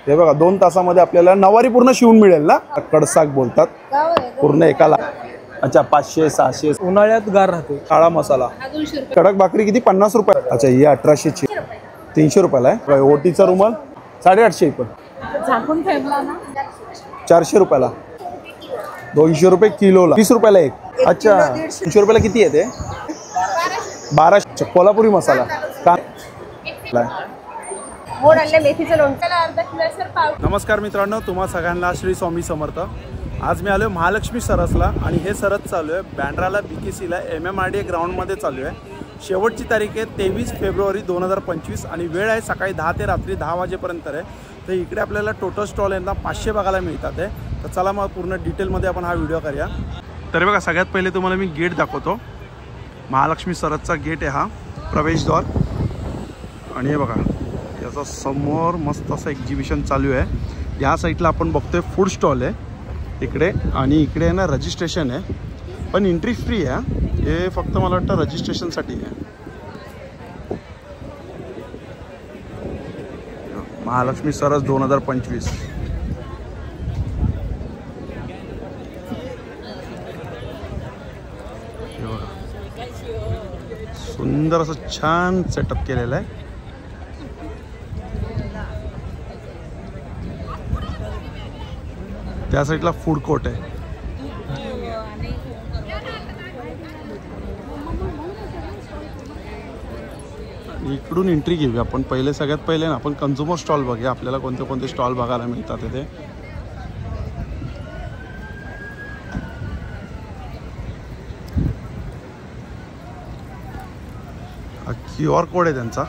हे बघा 2 तासामध्ये आपल्याला नवारी पूर्ण शिवून मिळेल ना. कडसाग बोलतात पूर्ण एकाला. अच्छा 500 600 उन्हाळ्यात गार राहते. काळा मसाला कडक भाकरी किती 50 रुपये. अच्छा ही 1800 ची 300 रुपयाला आहे. ओटीचा रुमाल 850 पण झाकून ठेवला ना 400 रुपयाला. 200 रुपये किलोला. 20 रुपयाला एक. अच्छा 200 रुपयाला किती आहे ते 1200. कोल्हापुरी मसाला का. नमस्कार मित्रांनो, तुम्हा सगळ्यांना श्री स्वामी समर्थ. आज मी आलो आहे महालक्ष्मी सरसला आणि हे सरस चालू आहे बँड्राला BKCला MMRDA ग्राउंडमध्ये चालू आहे. शेवटची तारीख आहे 23 फेब्रुवारी 2025 आणि वेळ आहे सकाळी 10 ते रात्री 10 वाजेपर्यंत आहे. तर इकडे आपल्याला टोटल स्टॉल यांना 500 बघायला मिळतात आहे. तर चला मग पूर्ण डिटेलमध्ये आपण हा व्हिडिओ करूया. तर बघा सगळ्यात पहिले तुम्हाला मी गेट दाखवतो. महालक्ष्मी सरसचा गेट आहे हा प्रवेशद्वार. आणि हे बघा याचा समोर मस्त असं एक्झिबिशन चालू आहे. या साईडला आपण बघतोय फूड स्टॉल आहे इकडे आणि इकडे आहे ना रजिस्ट्रेशन आहे पण एंट्री फ्री आहे. हे फक्त मला वाटतं रजिस्ट्रेशनसाठी आहे. महालक्ष्मी सरस 2025. सुंदर असं छान सेटअप केलेलं आहे. त्या साईडला फूड कोर्ट आहे. इकडून एंट्री घेऊया आपण. पहिले सगळ्यात पहिले ना आपण कन्झ्युमर स्टॉल बघूया. आपल्याला कोणते कोणते स्टॉल बघायला मिळतात ते. QR कोड आहे त्यांचा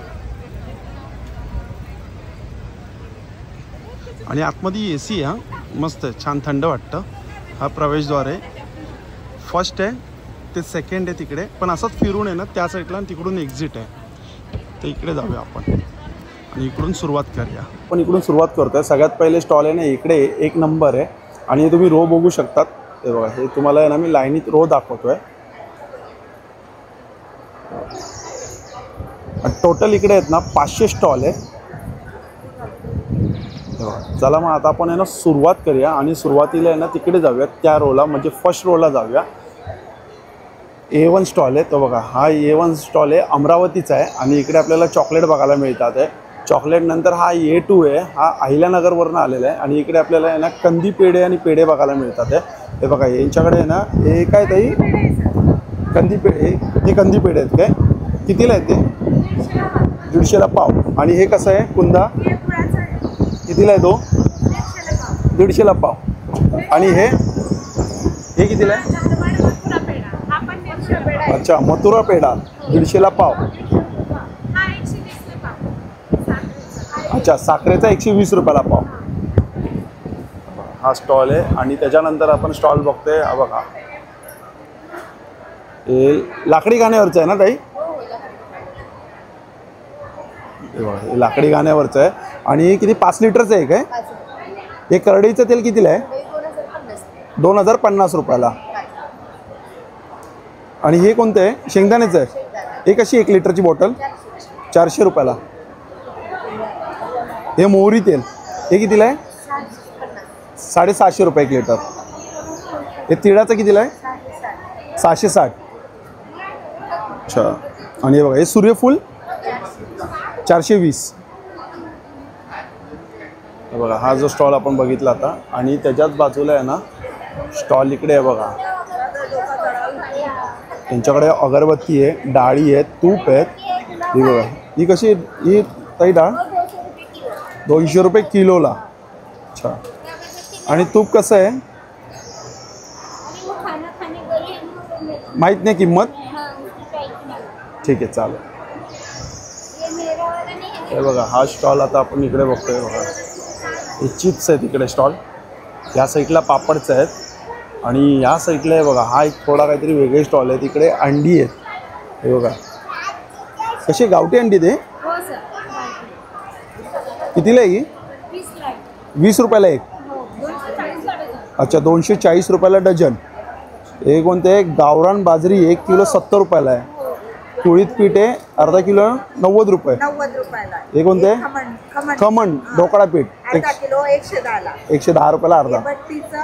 आणि आतमध्ये AC आहे. मस्त आहे, छान थंड वाटतं. हा प्रवेशद्वार आहे. फर्स्ट आहे ते सेकंड आहे तिकडे पण असंच फिरून आहे ना त्या साईडला आणि तिकडून एक्झिट आहे. तर इकडे जाऊया आपण आणि इकडून सुरुवात करूया. आपण इकडून सुरुवात करतोय. सगळ्यात पहिले स्टॉल आहे ना इकडे 1 नंबर आहे आणि तुम्ही रो बघू शकतात. हे बघा हे तुम्हाला आहे ना मी लाईनीत रो दाखवतोय. टोटल इकडे आहेत ना 500 स्टॉल आहे. चला मग आता आपण आहे ना सुरुवात करूया आणि सुरुवातीला आहे ना तिकडे जाऊया त्या रोला म्हणजे फर्स्ट रोला जाऊया. A1 स्टॉल आहे. तो बघा हा A1 स्टॉल आहे अमरावतीचा आहे आणि इकडे आपल्याला चॉकलेट बघायला मिळतात आहे. चॉकलेट नंतर हा A2 आहे. हा अहिल्यानगरवरून आलेला आहे आणि इकडे आपल्याला आहे ना कंदी पेढे आणि पेढे बघायला मिळतात आहे. हे बघा यांच्याकडे आहे ना हे काय ताई कंदी पेढे. हे कंदी पेढे आहेत काय कितीला आहे ते 150ला पाव. आणि हे कसं आहे कुंदा कितीला आहे तो 150ला पाव. आणि हे कितीला आहे. अच्छा मथुरा पेढा 150ला पाव. अच्छा साखरेचा 120 रुपयाला पाव. हा स्टॉल आहे आणि त्याच्यानंतर आपण स्टॉल बघतोय. हा बघा हे लाकडी गाण्यावरचं आहे ना ताई. हे बघा हे लाकडी गाण्यावरचं आहे आणि किती 5 लिटरचं आहे काय. हे करडईचं तेल कितीला आहे 2050 रुपयाला. आणि हे कोणतं आहे शेंगदाण्याचं आहे. हे कशी 1 लिटरची बॉटल 400 रुपयाला. हे मोहरी तेल हे कितीला आहे 750 रुपये 1 लिटर. हे तिळाचं कितीला आहे 660. अच्छा आणि हे बघा हे सूर्यफूल 420. बघा हा जो स्टॉल आपण बघितला आता आणि त्याच्याच बाजूला आहे ना स्टॉल इकडे आहे बघा. त्यांच्याकडे अगरबत्ती आहे डाळी आहेत तूप आहेत. ही बघा ही कशी ही ताई डाळ 200 रुपये किलोला. अच्छा आणि तूप कसं आहे माहीत नाही किंमत. ठीक आहे चालेल. हे बघा हा स्टॉल आता आपण इकडे बघतोय. बघा हे चिप्स आहेत इकडे स्टॉल. या साईडला पापडचं आहेत आणि या साईडला आहे बघा हा एक थोडा काहीतरी वेगळे स्टॉल आहे. तिकडे अंडी आहेत. हे बघा कशी गावठी अंडी ते कितीला आहे ही 20 रुपयाला एक. अच्छा 240 रुपयाला डझन. हे कोणते आहे गावरान बाजरी 1 किलो 70 रुपयाला आहे. कुळीत पीठ आहे अर्धा किलो 90 रुपये. हे कोणते खमण ढोकळा पीठ अर्धा किलो 110 ला. 110 रुपयाला अर्धा. बट्टीचं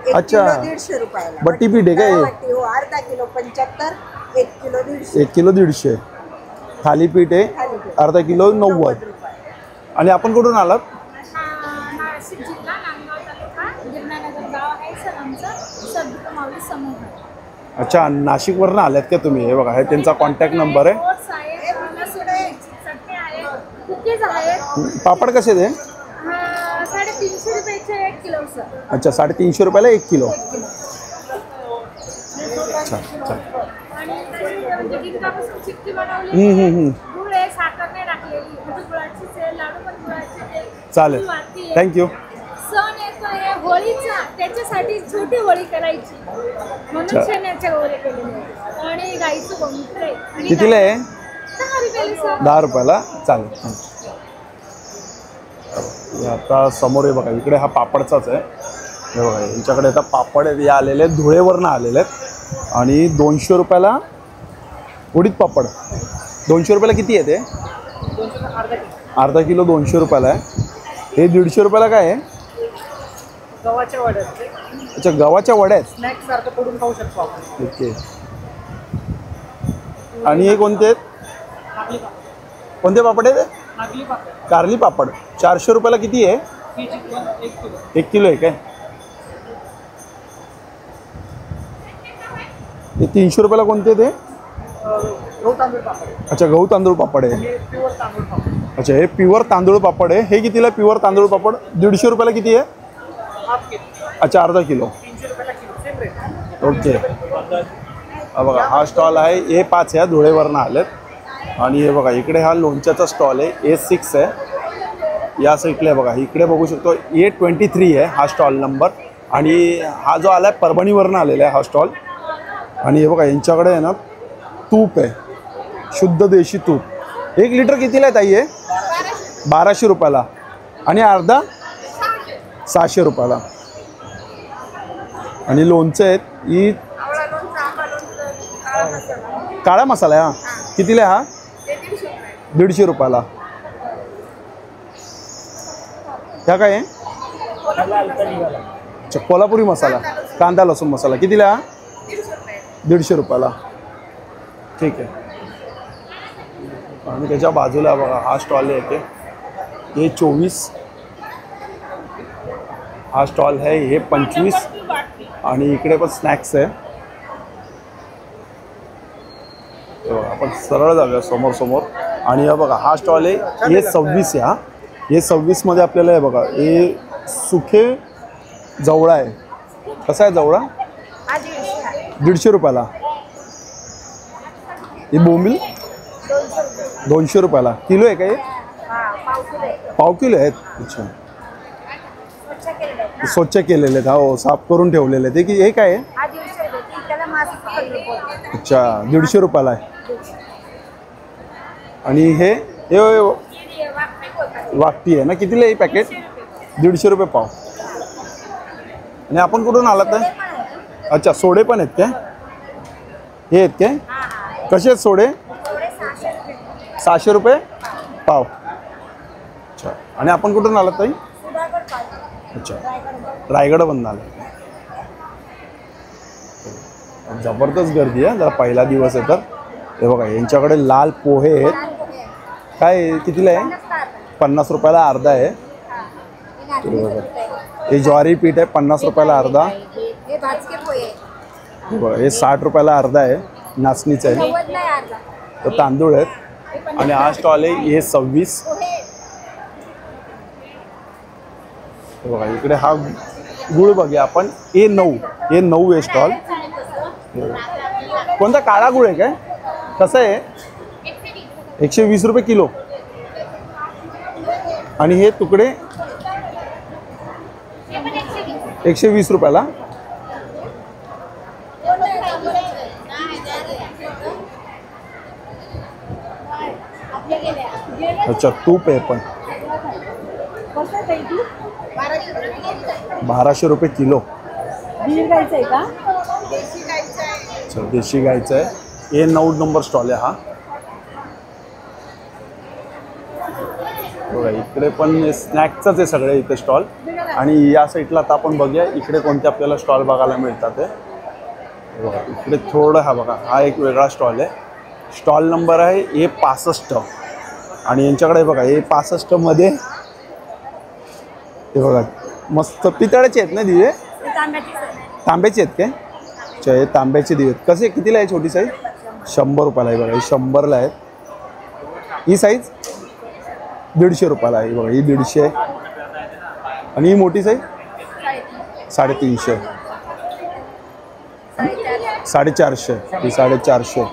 1 अच्छा. किलो 150 रुपयाला. बट्टी पीठ आहे का हे? बट्टी हो, अर्धा किलो 75, 1 किलो 150. 1 किलो 150. थालीपीठ आहे थालीपीठ. अर्धा किलो 90. 90 रुपये. आणि आपण कुठून आलात? नाशिक जिल्हा नांदगाव तालुका गिरणानगर गाव आहे सर आमचं. सद्गुरू माऊली समूह आहे. अच्छा, नाशिकवरून आल्यात का तुम्ही? हे बघा, हे त्यांचा कॉन्टॅक्ट नंबर आहे. ओट्स आहेत, चटणी आहे, कुकीज आहेत. पापड कसे ते? 350 रुपयाचे 1 किलो सर. अच्छा, 350 रुपयाला 1 किलो. 1 किलो. अच्छा अच्छा. आणि म्हणजे गिरणापासून चिक्की बनवली. गुळ आहे, साखर नाही टाकलेली. म्हणजे गुळाचीच आहे, लाडू पण गुळाचे आहे. चालेल, वाटी आहे. थँक्यू. सण येतोय होळीचा, त्याच्यासाठी छोटी होळी करायची म्हणून शेणाच्या गोळे केलेले. आणि गाईचं गोमूत्र आहे. आणि कितीला आहे? 10 रुपयाला सर. 10 रुपयाला. चालेल. हे आता समोर आहे बघा, इकडे हा पापडचाच आहे. हे बघा, यांच्याकडे आता पापड हे आलेले आहेत, धुळेवरनं आलेले आहेत. आणि 200 रुपयाला उडीद पापड. 200 रुपयाला किती आहे ते? अर्धा किलो 200 रुपयाला आहे. हे 150 रुपयाला काय आहे? गव्हाच्या वड्या. अच्छा, गव्हाच्या वड्या आहेत. स्नॅक्स सारखं करून खाऊ शकतो आपण. ओके. आणि हे कोणते आहेत? कोणते पापड आहेत? नागली पापड. कारली पापड. 400 रुपयाला किती आहे? 1 किलो. 1 किलो आहे काय? हे 300 रुपयाला कोणते ते? गहू तांदूळ पापड. अच्छा, गहू तांदूळ पापड आहे. हे प्युअर तांदूळ पापड. अच्छा, हे प्युअर तांदूळ पापड आहे. हे कितीला प्युअर तांदूळ पापड? 150 रुपयाला किती आहे? Half kilo. अच्छा, अर्धा किलो. 300 रुपयाला किलो. Same rate. ओके. हा बघा, हा स्टॉल आहे A5 आहे, धुळेवरनं आलेत. आणि हे बघा, इकडे हा लोणच्याचा स्टॉल आहे A6 आहे. या साईडला आहे बघा, इकडे बघू शकतो A23 आहे हा स्टॉल नंबर. आणि हा जो आला आहे परभणीवरनं आलेला आहे हा स्टॉल. आणि हे बघा, यांच्याकडे आहे ना तूप आहे, शुद्ध देशी तूप. 1 लिटर कितीला आहे ताई? आहे 1200 रुपयाला. आणि अर्धा 600 रुपयाला. आणि लोणचं आहेत ही काळा मसाला आहे. हा कितीला आहे? हा 150 रुपयाला. ह्या काय आहे? अच्छा, कोल्हापुरी मसाला, कांदा लसूण मसाला. कितीला आहे? 150 रुपयाला. ठीक आहे. आणि त्याच्या बाजूला बघा हा स्टॉल आहे हे 24. हा स्टॉल आहे हे 25. आणि इकडे पण स्नॅक्स आहे. आपण सरळ जाऊया समोर समोर. आणि हा बघा, हा स्टॉल आहे हे 26 आहे. हा हे 26 मध्ये आपल्याला हे बघा, हे सुखे जवळा आहे. कसा आहे जवळा? 150 रुपयाला. हे बोंबील 200 रुपयाला. किलो आहे का हे? पाव किलो आहेत. अच्छा, स्वच्छ केलेले आहेत. हो, साफ करून ठेवलेले आहेत. हे काय आहे? अच्छा, 150 रुपयाला आहे. आणि हे वाकटी आहे ना, कितीला आहे पॅकेट? 150 रुपये पाव. आणि आपण कुठून आलात? अच्छा, सोडे पण आहेत काय? हे आहेत काय? कसे आहेत सोडे? 600 रुपये पाव. अच्छा, आणि आपण कुठून आलात ताई? अच्छा, रायगडमधून आलं. जबरदस्त गर्दी आहे. जरा पहिला दिवस आहे तर. हे बघा, यांच्याकडे लाल पोहे आहेत. काय कितीला आहे? 50 रुपयाला अर्धा आहे. हे ज्वारी पीठ आहे 50 रुपयाला अर्धा. हे बघा, हे 60 रुपयाला अर्धा आहे. नाचणीचं आहे. तर तांदूळ आहेत. आणि हा स्टॉल आहे हे 26. हे बघा, इकडे हा गुळ बघूया आपण. A9 आहे स्टॉल. कोणता काळा गुळ आहे काय? कसं आहे? 120 रुपये किलो. आणि हे तुकडे 120 रुपयाला. अच्छा, तूप आहे पण 1200 रुपये किलो. अच्छा, देशी गायचं आहे. A9 नंबर स्टॉल आहे हा. बघा इकडे पण स्नॅक्सच आहे सगळे इथे स्टॉल. आणि या साईडला आता आपण बघूया इकडे कोणते आपल्याला स्टॉल बघायला मिळतात ते. बघा इकडे थोडं हा बघा हा एक वेगळा स्टॉल आहे. स्टॉल नंबर आहे A65 आणि यांच्याकडे बघा A65 मध्ये हे बघा मस्त पितळाचे आहेत ना दिवे, तांब्याचे आहेत काय? अच्छा हे तांब्याचे दिवे आहेत. कसे कितीला आहे छोटी साईज? 100 रुपयाला आहे बघा, ही 100ला आहे. ही साईज 150 रुपयाला आहे बघा, ही 150 आहे. आणि ही मोठी साईज 350, 450, ही 450.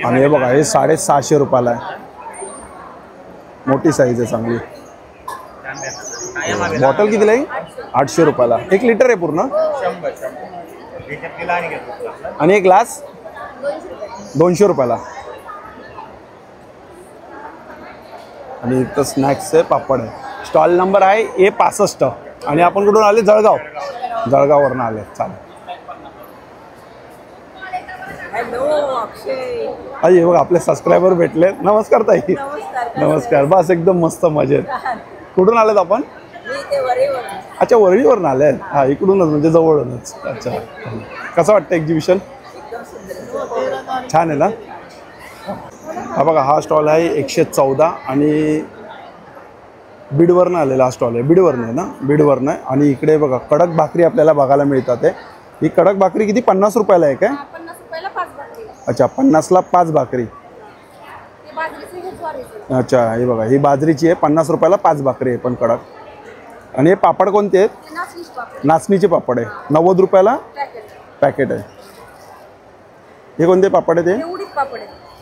आणि हे बघा हे 650 रुपयाला आहे. मोठी साईज आहे चांगली. बॉटल कितीला आहे? 800 रुपयाला. 1 लिटर आहे पूर्ण. आणि एक ग्लास 200 रुपयाला. आणि इथं स्नॅक्स आहे, पापड आहे. स्टॉल नंबर आहे A65 आणि आपण कुठून आले? जळगाववरून आले. चालेल. अरे बघ आपले सबस्क्रायबर भेटले. नमस्कार ताई. नमस्कार. बस एकदम मस्त मजेत. कुठून आलेत आपण? अच्छा वरळीवरून आले. हा इकडूनच म्हणजे जवळूनच. अच्छा कसं वाटतं एक्झिबिशन? छान आहे ना. हा बघा हा स्टॉल आहे 114 आणि बीडवरनं आलेला हा स्टॉल आहे. बीडवरनं आहे ना? बीडवरनं आहे. आणि इकडे बघा कडक भाकरी आपल्याला बघायला मिळतात आहे. ही कडक भाकरी किती? 50 रुपयाला आहे काय? 50 रुपयाला 5 भाकरी. अच्छा 50ला 5 भाकरी. अच्छा हे बघा ही बाजरीची आहे. 50 रुपयाला 5 भाकरी आहे पण कडक. आणि हे पापड कोणते आहेत? नाचणीचे पापड आहे. 90 रुपयाला पॅकेट आहे. हे कोणते पापड आहे ते?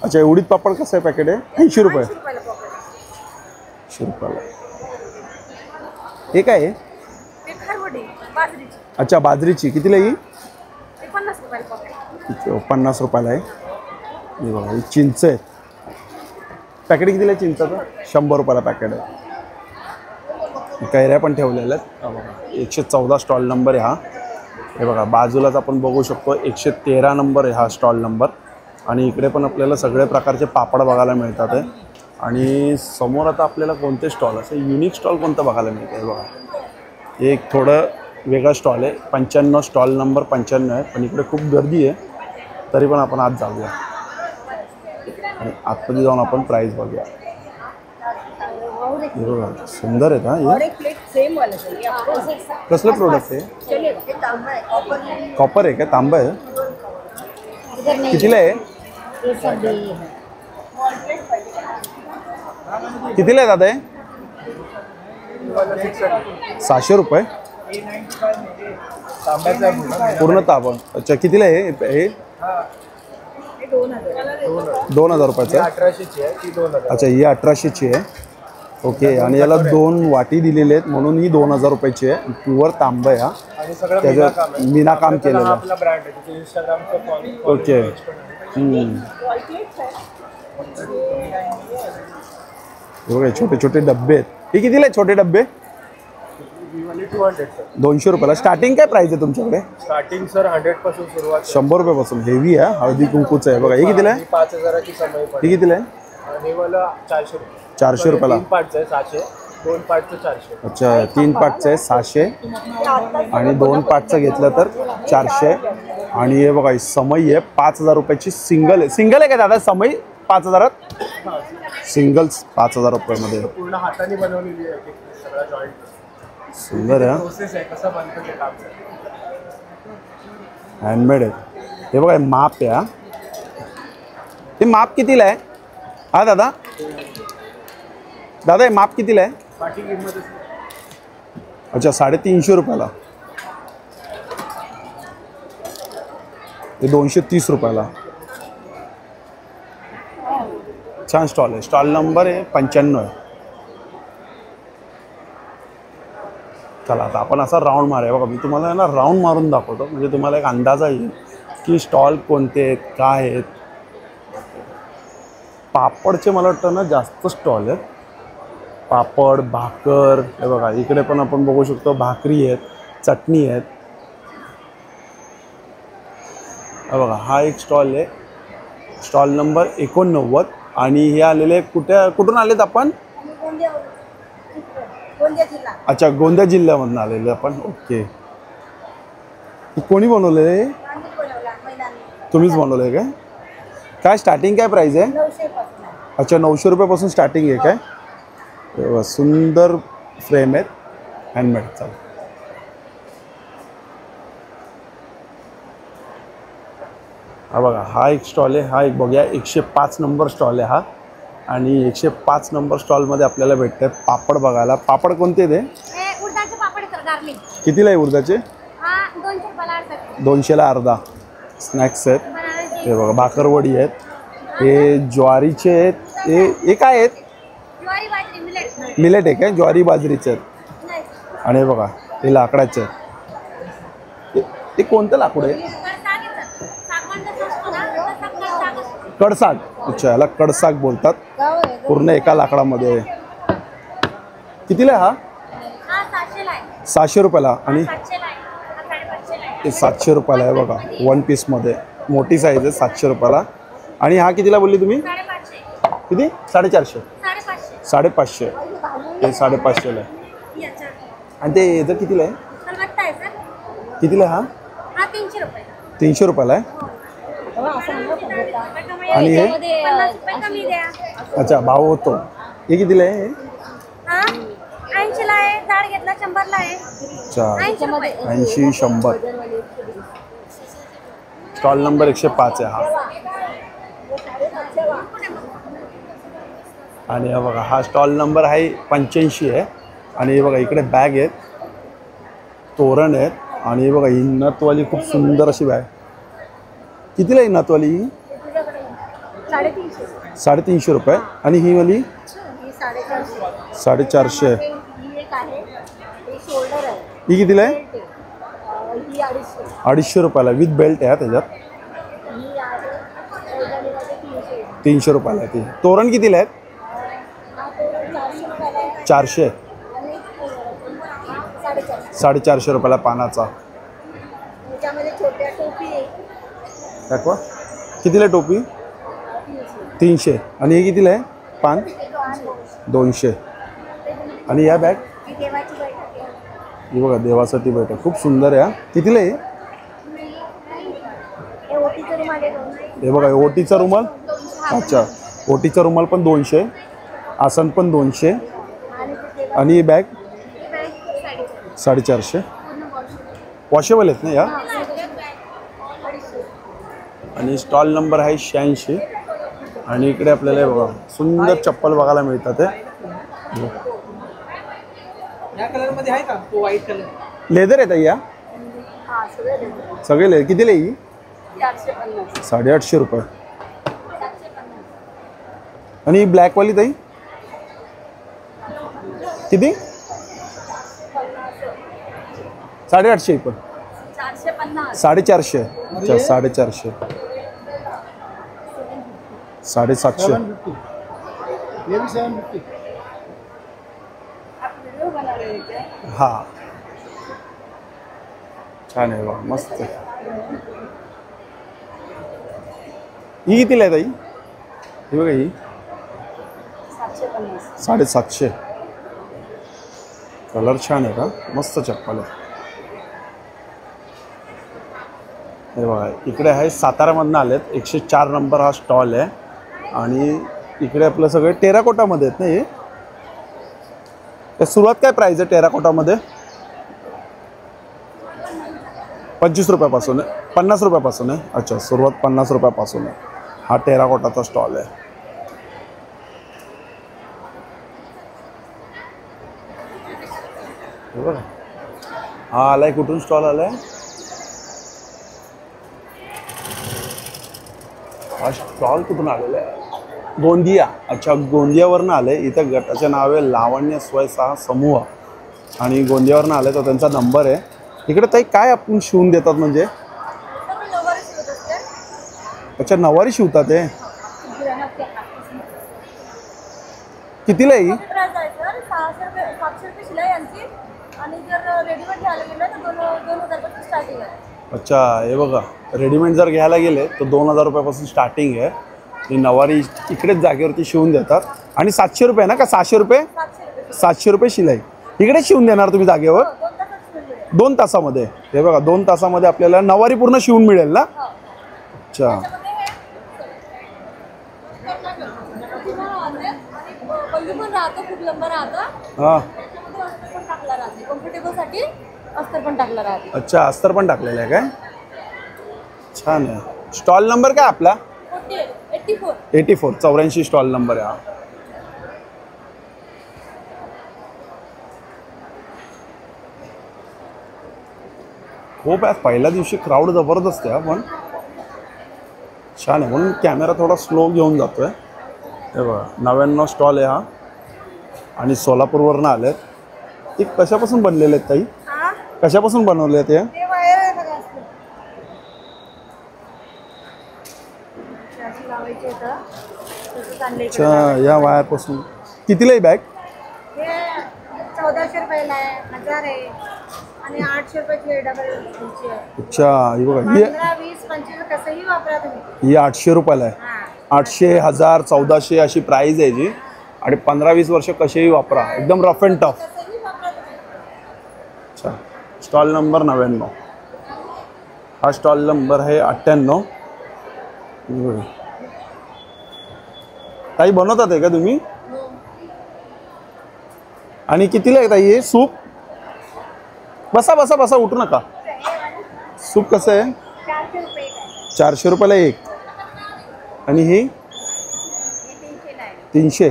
अच्छा उडीद पापड कसं आहे पॅकेट आहे? 80 रुपये. 80 रुपयाला. हे काय आहे? अच्छा बाजरीची. कितीला ही? 50 रुपयाला आहे. हे बघा ही चिंच आहे. पॅकेट कितीला आहे चिंचाचं? 100 रुपयाला पॅकेट आहे. कैऱ्या पण ठेवलेल्या आहेत. 114 स्टॉल नंबर आहे हा. हे बघा बाजूलाच आपण बघू शकतो 113 नंबर आहे हा स्टॉल नंबर. आणि इकडे पण आपल्याला सगळे प्रकारचे पापड बघायला मिळतात आहे. आणि समोर आता आपल्याला कोणते स्टॉल असं युनिक स्टॉल कोणतं बघायला मिळतं आहे बघा. एक थोडं वेगळा स्टॉल आहे 95 स्टॉल नंबर 95 आहे. पण इकडे खूप गर्दी आहे तरी पण आपण आज जाऊया आणि आतमध्ये जाऊन आपण प्राईस बघूया. हे बघा सुंदर आहेत हा. हे कसलं प्रोडक्ट आहे? कॉपर आहे का? तांबा आहे. कितीला आहे? कितीला आहे दादा? 600 रुपये पूर्ण तांबा. अच्छा कितीला आहे हे? 2000 रुपयाचं. अच्छा ही 1800ची आहे. ओके. आणि याला 2 वाटी दिलेले आहेत म्हणून ही 2000 रुपयाची आहे. प्युअर तांबा आहे हा. त्याच्यात मीना काम केलेलं आहे. ओके. बघा छोटे छोटे डब्बे आहेत. हे कितीला आहे छोटे डब्बे? 200 रुपयाला. स्टार्टिंग काय प्राइस आहे तुमच्याकडे? स्टार्टिंग सर 100 पासून सुरुवात. 100 रुपयापासून. हेवी आहे हळदी कुंकूचं आहे बघा. हे कितीला आहे? 5000ची समय. हे कितीला आहे? आणि मला 400 रुपये. 400 रुपयाला. 3 पार्टचं आहे 600. 2 पार्टचं 400. अच्छा 3 पार्टचं आहे 600 आणि 2 पार्टचं घेतलं तर 400. आणि हे बघा समई आहे 5000 रुपयाची. सिंगल आहे. सिंगल आहे का दादा समई 5000? सिंगल्स 5000 रुपयामध्ये. पूर्ण हाताने बनवलेली आहे सगळा जॉईंट. सुंदर आहे. प्रोसेस आहे कसं बनतं ते काम. हँडमेड आहे. हे बघा माप आहे हा. ते माप कितीला आहे हा दादा? दादा हे माप कितीला आहे? अच्छा 350 रुपयाला. हे 230 रुपयाला. छान स्टॉल आहे. स्टॉल नंबर आहे 95 आहे. चला आता आपण असा राऊंड मारूया. बघा मी तुम्हाला ना राऊंड मारून दाखवतो म्हणजे तुम्हाला एक अंदाजा येईल की स्टॉल कोणते आहेत काय आहेत. पापडचे मला वाटतं ना जास्त स्टॉल आहेत. पापड भाकर. हे बघा इकडे पण आपण बघू शकतो भाकरी आहेत, चटणी आहेत. हे बघा हा एक स्टॉल आहे स्टॉल नंबर 89. आणि हे आलेले कुठून आलेत आपण? गोंदिया जिल्हा. अच्छा, गोंदिया जिल्ह्यामधून आलेले आपण. ओके. हे कोणी बनवलं आहे? आम्ही बनवला महिलांनी. तुम्हीच बनवलं आहे काय? काय स्टार्टिंग काय प्राईस आहे? 900 पासून आहे. अच्छा, 900 रुपयापासून स्टार्टिंग आहे काय? तेव्हा सुंदर फ्रेम आहेत, हँडमेड. चालेल. हा बघा, हा एक स्टॉल आहे. हा एक बघूया, 105 नंबर स्टॉल आहे हा. आणि 105 नंबर स्टॉलमध्ये आपल्याला भेटतात पापड बघायला. पापड कोणते ते? उडदाचे पापड सर गार्लिक. कितीला आहे उडदाचे? हा 200 रुपयाला अर्धा. 200ला अर्धा. स्नॅक्स आहेत. हे बघा, भाकरवडी आहेत. हे ज्वारीचे आहेत. हे काय आहेत? ज्वारी बाजरी मिलेट. मिलेट आहे काय? ज्वारी बाजरीचे आहेत. नाही. आणि हे बघा, हे लाकडाचे आहेत. ते कोणतं लाकूड आहे? कडसाग. अच्छा, याला कडसाग बोलतात. पूर्ण एका लाकडामध्ये. कितीला आहे हा? हा 700 ला आहे. 700 रुपयाला. आणि 700 ला आहे. हा 550 ला आहे. ते 700 रुपयाला आहे बघा, 1 पीसमध्ये. मोठी साईज आहे, 700 रुपयाला. आणि हा कितीला बोलली तुम्ही? 550. किती? 450. 550. 550. ते 550ला आहे. याचा आणि ते याचं कितीला आहे? कलकत्ता आहे सर. कितीला आहे हा? हा 300 रुपये. 300 रुपयाला आहे. आणि हे? 50 रुपये कमी द्या. अच्छा, भाव होतो. हे कितीला आहे? हा 80 ला आहे. जाड घेतला 100 ला आहे. अच्छा, 80 रुपये. 80, 100. स्टॉल नंबर 105 आहे हा. आणि हा बघा, हा स्टॉल नंबर आहे 85 आहे. आणि हे बघा, इकडे बॅग आहेत, तोरण आहेत. आणि हे बघा, ही नथवाली खूप सुंदर अशी बॅग. कितीला आहे नथवाली? 350. 350 रुपये. आणि ही वाली? ही 450. 450. ही एक आहे. ही शोल्डर आहे. ही कितीला आहे? ही 250. 250 रुपयाला विथ बेल्ट आहे त्याच्यात. ही आहे पैठणीमध्ये 300. 300 रुपयाला आहे ती. तोरण कितीला आहेत? हा तो 400 रुपयाला आहे. 400. आणि हा 450. 450 रुपयाला पानाचा. त्याच्यामध्ये छोट्या टोपी आहे. दाखवा. कितीला आहे टोपी? 300. आणि हे कितीला आहे पान? 200. आणि या बॅग? ही देवाची बैठक आहे. ही बघा, देवासाठी बैठक खूप सुंदर आहे हा. कितीला आहे? हे ओटीचं रुमाल आहे. हे बघा, ओटीचा रुमाल. अच्छा, ओटीचा रुमाल पण 200. आसन पण 200. आणि ते आणि ही बॅग? 450. 450. वॉशेबल आहेत ना या? आणि स्टॉल नंबर आहे 86. आणि इकडे आपल्याला हे बघा, सुंदर चप्पल बघायला मिळतात. या कलरमध्ये आहे का तो व्हाईट कलर? लेदर आहेत या हा सगळे देतो. सगळे लेदर. कितीला आहे ही? 450. 850 रुपये. आणि ही ब्लॅकवाली ताई किती? 850 पण. 450. 450. अच्छा, 450. 750. ये भी 750. हा, छान आहे बघा, मस्त आहे. ही कितीला आहे ताई? ही बघा, ही 750. 750. कलर छान आहे का? मस्त चप्पल आहे. हे बघा, इकडे आहे सातारामधनं आलेत. 104 नंबर हा स्टॉल आहे. आणि इकडे आपलं सगळे टेराकोटामध्ये आहेत ना हे. सुरुवात काय प्राईस आहे टेराकोटामध्ये? 25 रुपयापासून आहे. 50 रुपयापासून आहे. अच्छा, सुरुवात 50 रुपयापासून आहे. हा टेराकोटाचा स्टॉल आहे. बघा, हा आलाय कुठून स्टॉल आलाय? हा स्टॉल कुठून आलेला आहे? गोंदिया. अच्छा, गोंदियावरनं आले. इथं गटाचे नाव आहे लावण्य स्वयंसहाय्य समूह. आणि गोंदियावरनं आले, तर त्यांचा नंबर आहे. इकडे ताई काय आपण शिवून देतात म्हणजे? अच्छा, नवारी शिवतात ते. कितीला आहे? 600 रुपये 700 रुपये शिलाई यांची. आणि जर रेडीमेड घ्यायला गेलं तर 2000 पासून स्टार्टिंग आहे. अच्छा, हे बघा, रेडीमेड जर घ्यायला गेले तर 2000 रुपयापासून स्टार्टिंग आहे. ही नवारी इकडेच जागेवरती शिवून देतात. आणि 700 रुपये ना का 600 रुपये? 700 रुपये शिलाई. इकडे शिवून देणार तुम्ही जागेवर? 2 तासात शिवून मिळेल. 2 तासामध्ये? हे बघा 2 तासामध्ये आपल्याला नऊवारी पूर्ण शिवून मिळेल ना? हो. अच्छा. त्याच्यामध्ये आणि बंदी पण राहतो, खूप लंबा राहतं. हां. त्याच्यामध्ये अस्तर पण टाकला राहते, कम्फर्टेबलसाठी अस्तर पण टाकला राहते. अच्छा, अस्तर पण टाकलेलं आहे काय? छान आहे. स्टॉल नंबर काय आपला? 84. 84 स्टॉल नंबर आहे हा. खूप आहे. पहिल्या दिवशी क्राऊड जबरदस्त आहे पण छान आहे, म्हणून कॅमेरा थोडा स्लो घेऊन जातोय. हे बघा 99 स्टॉल आहे हा आणि सोलापूरवरनं आले. ते कशापासून बनलेले आहेत ताई? कशापासून बनवले आहेत ते? ते वायर आहे बघा असलं. अशी लावायची होतं. तसंच आणलंय इकडे. अच्छा, या वायरपासून. कितीला आहे बॅग? हे 1400 रुपयाला आहे, 1000 आहे आणि 800 रुपयाची डबल घ्यायची आहे. अच्छा, ही बघा ही 15, 20, 25 कसंही वापरा तुम्ही. ही 800 रुपयाला आहे. हां. 800, 1000, 1400 अशी प्राईज आहे जी. आणि 15-20 वर्ष कसेही वापरा, एकदम रफ अँड टफ. कसंही वापरा तुम्ही. अच्छा, स्टॉल नंबर 99. हा स्टॉल नंबर आहे 98. काही बनवतात आहे का तुम्ही? आणि कितीला आहे ताई हे सूप? बसा बसा बसा, उठू नका. सूप कसं आहे? 400 रुपये आहे. 400 रुपयाला एक. आणि ही हे 300 ला आहे. 300.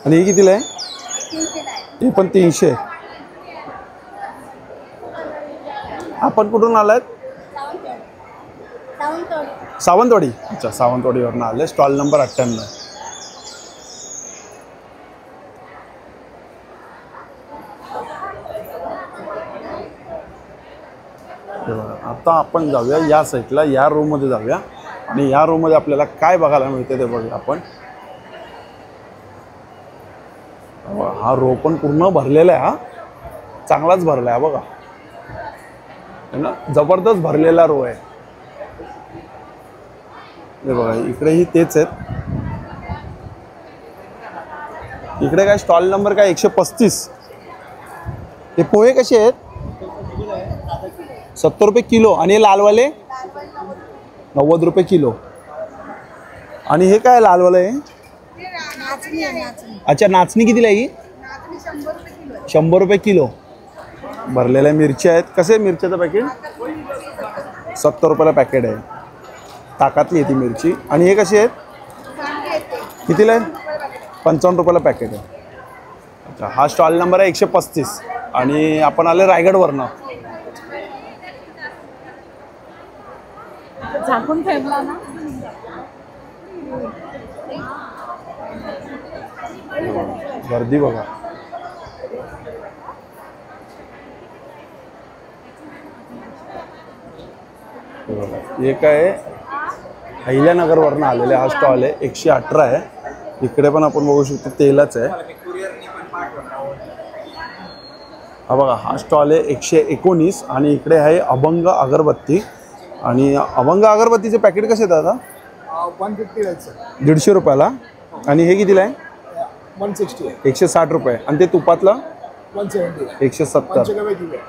आणि ही कितीला आहे? 300 ला आहे. ही पण 300. आपण कुठून आलात? सावंतवाडी. सावंतवाडी. अच्छा, सावंतवाडीवरनं आले. Stall number 98. आता आपण जाऊया या साईडला, या रूममध्ये जाऊया आणि या रूममध्ये आपल्याला काय बघायला मिळते ते बघूया आपण. हा रो पण पूर्ण भरलेला आहे. हा चांगलाच भरला आहे बघा ना, जबरदस्त भरलेला रो आहे. हे बघा इकडेही तेच आहेत. इकडे काय स्टॉल नंबर काय 135. हे पोहे कसे आहेत? 70 रुपये किलो. आणि हे लालवाले 90 रुपये किलो. आणि हे काय लालवालं आहे? अच्छा, नाचणी कितीला आहे ही? 100 रुपये किलो. भरलेल्या मिरच्या आहेत. कसे मिरच्याचं पॅकेट? 70 रुपयाला पॅकेट आहे. ताकातली आहे ती मिरची. आणि हे कसे आहेत? कितीला आहे? 55 रुपयाला पॅकेट आहे. अच्छा, हा स्टॉल नंबर आहे 135. आणि आपण आले रायगडवरनं. झाकून ठेवला ना. गर्दी बघा. हे काय अहिल्यानगरवरनं आलेले हा स्टॉल आहे. 118 आहे. इकडे पण आपण बघू शकतो तेलाच आहे. हा बघा हा स्टॉल आहे 119. आणि इकडे आहे अभंग अगरबत्ती. आणि अभंग अगरबत्तीचे पॅकेट कसे आहेत दादा? 150 आहे सर. 150 रुपयाला. आणि हे कितीला आहे? 160 आहे. 160 रुपये. आणि ते तुपातलं 170 170. पंचगव्य तूप आहे.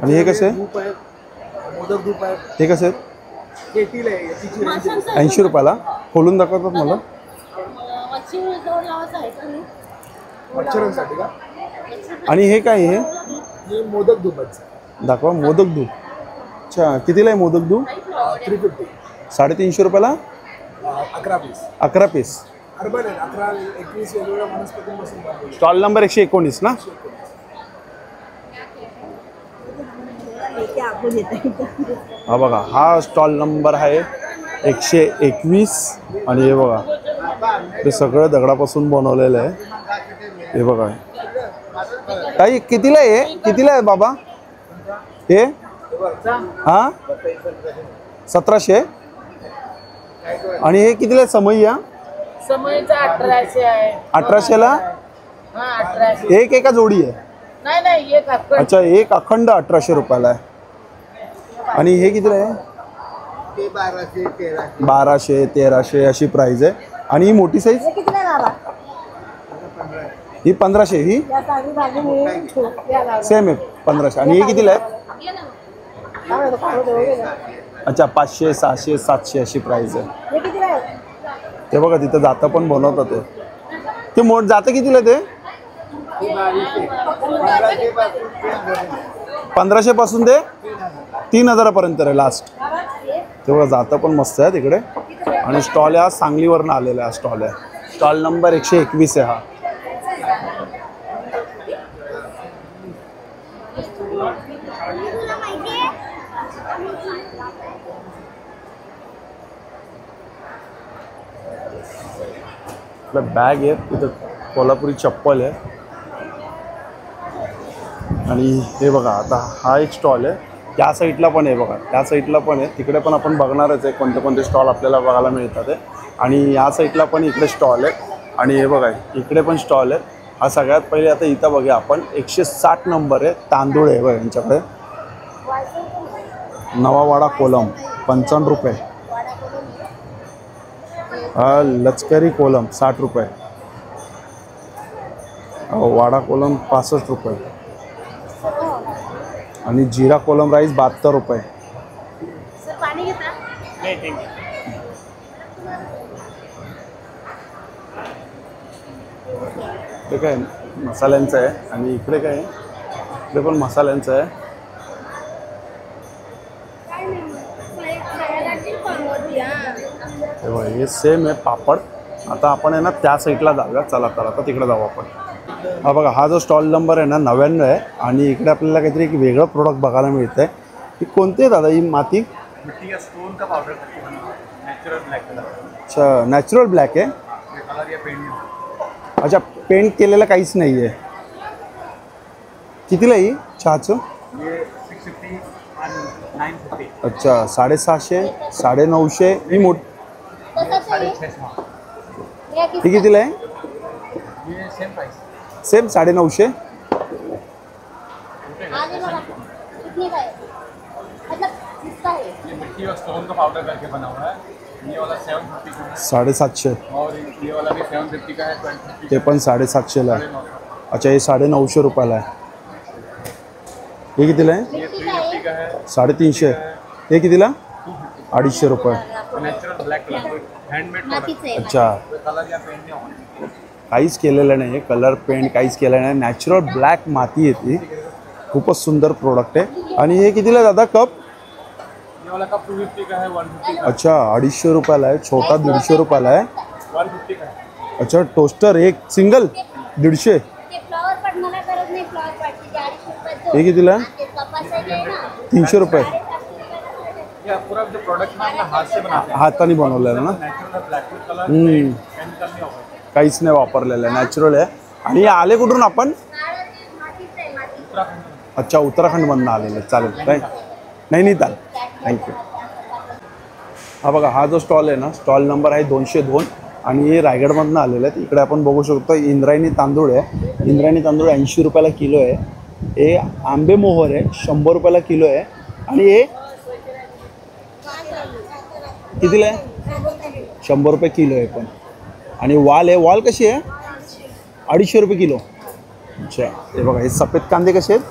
आणि हे कसे? तूप आहे, मोदक तूप आहे. हे कसे आहेत? केटील आहे, याची रेंज आहे. 80 रुपयाला. खोलून दाखवतात मला. मच्छरांसाठी का? आणि हे काय आहे? हे मोदक दुधाचं. दाखवा मोदक दूध. अच्छा, कितीला आहे मोदक दूध? 350. 350 रुपयाला 11 पीस. 11 पीस. अर्बन आहे. 11, 21 वेगवेगळ्या वनस्पतींपासून बनवलेलं. स्टॉल नंबर 119 ना? हा बघा हा स्टॉल नंबर आहे 121. आणि हे बघा ते सगळं दगडापासून बनवलेलं आहे. हे बघा ताई कितीला आहे? कितीला आहे बाबा हे? हा 1700. आणि हे कितीला आहे समईया? समईचा 1800 आहे. 1800ला हा 1800. एक एका जोडी आहे? नाही एक अक्कड. अच्छा, एक अखंड 1800 रुपयाला आहे. आणि हे कितीला आहे? 1200, 1300 अशी प्राइस आहे. आणि ही मोठी साईज? ही 1500, ही या साधी भाजी मिळून याला सेम आहे 1500. आणि हे कितीला आहे? काय होतं, काय होतं, वगैरे. अच्छा 500, 600, 700 अशी प्राईस आहे. हे कितीला आहे? ते बघा तिथं जातं पण बनवतात ते मोठ जातं कितीला ते? 1500 पासून ते 3000 पर्यंत आहे लास्ट. ते बघा जातं पण मस्त आहे तिकडे. आणि स्टॉल हा सांगलीवरनं आलेला आहे. स्टॉल आहे, स्टॉल नंबर 121 आहे हा. आपलं बॅग आहे तिथं, कोल्हापुरी चप्पल आहे. आणि हे बघा आता हा एक स्टॉल आहे, त्या साईडला पण आहे बघा, त्या साईडला पण आहे. तिकडे पण आपण बघणारच आहे कोणते कोणते स्टॉल आपल्याला बघायला मिळतात आहे. आणि या साईडला पण इकडे स्टॉल आहे. आणि हे बघा इकडे पण स्टॉल आहे. हा सगळ्यात पहिले आता इथं बघूया आपण 160 नंबर आहे, तांदूळ आहे बघा यांच्याकडे. नवावाडा कोलम 55 रुपये. हा लचकरी कोलम 60 रुपये. वाडा कोलम 65 रुपये. आणि जिरा कोलम राईस 72 रुपये. पाणी घेता? ते काय मसाल्यांचं आहे. आणि इकडे काय आहे, इकडे पण मसाल्यांचं आहे. हे बघा हे सेम आहे पापड. आता आपण आहे ना त्या साईडला जाऊया. चला तर आता तिकडे जाऊ आपण. हा बघा हा जो स्टॉल नंबर आहे ना 99 आहे. आणि इकडे आपल्याला काहीतरी एक वेगळं प्रोडक्ट बघायला मिळतं आहे. ही कोणती आहे दादा ही माती? स्टोन का पाउडर नेचुरल ब्लैक कलर. अच्छा नॅचरल ब्लॅक आहे. कलर या पेंट. अच्छा पेंट केलेलं काहीच नाही आहे. कितीला ही चहाचं? ये 650 and 950. अच्छा 750, 950. ही मोठ ही कितीला आहे? ये सेम प्राइस. सेम 950. ये मिट्टी और स्टोन का पाउडर करके बना हुआ है. ये वाला 750 का है 750. और ये वाला भी 750 का है. 2050 ते पण 750ला आहे. अच्छा हे 950 रुपयाला आहे. हे कितीला आहे? ये 350 का है. 350. हे कितीला? 250 रुपये. नेचुरल ब्लैक कलर हैंडमेड अच्छा कलर या पेंट नहीं होगा. काहीच केलेलं नाही आहे, कलर पेंट काहीच केलं नाही. नॅचरल ब्लॅक माती आहे ती. खूपच सुंदर प्रोडक्ट आहे. आणि हे कितीला दादा कप? ये वाला कप 250 का है. 150 का अच्छा 250 रुपयाला आहे. छोटा 150 रुपयाला आहे. 150 का है. अच्छा टोस्टर एक सिंगल 150. फ्लॉवर पडणार गरज नाही. फ्लॉवर पाडची 40 रुपये. हे कितीला? 300 रुपये. ये पूरा जो प्रोडक्ट ना अपना हाथ से बनाते हैं. हाताने बनवलेलं ना. नेचुरल ब्लैक कलर हम्म. केमिकल नहीं होगा. काहीच नाही वापरलेलं आहे, नॅचरल आहे. आणि हे आले कुठून आपण? अच्छा उत्तराखंडमधून आलेलं आहे. चालेल काय नैनिताल. थँक्यू. हा बघा हा जो स्टॉल आहे ना स्टॉल नंबर आहे 202. आणि हे रायगडमधून आलेलं आहे. इकडे आपण बघू शकतो इंद्रायणी तांदूळ आहे. इंद्रायणी तांदूळ 80 रुपयाला किलो आहे. हे आंबे मोहर आहे 100 रुपयाला किलो आहे. आणि हे कितीला आहे? 100 रुपये किलो आहे पण. आणि वाल आहे. वाल कशी आहे? 250 रुपये किलो. अच्छा हे बघा हे सफेद कांदे कसे आहेत?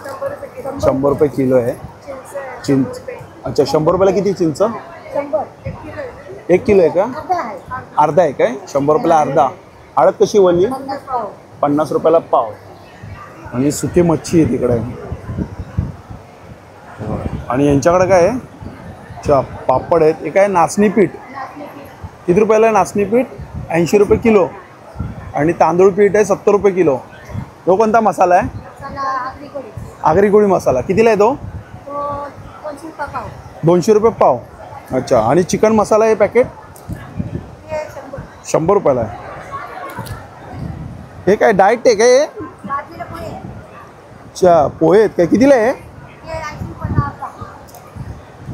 100 रुपये किलो आहे. चिंच अच्छा 100 रुपयाला किती चिंच? 1 किलो आहे का? अर्धा आहे काय? 100 रुपयाला अर्धा. हळद कशी वली? 50 रुपयाला पाव. आणि सुकी मच्छी आहे तिकडे. आणि यांच्याकडे काय आहे? अच्छा पापड आहेत. हे काय नाचणी पीठ किती रुपयाला आहे? नाचणी पीठ 80 रुपये किलो. आणि तांदूळ पीठ आहे 70 रुपये किलो. तो कोणता मसाला आहे? आगरी कोळी मसाला. कितीला आहे तो? 200 रुपये पाव. अच्छा आणि चिकन मसाला हे पॅकेट 100 रुपयाला आहे. हे काय डाएट आहे काय? अच्छा पोहे आहेत काय? कितीला आहे?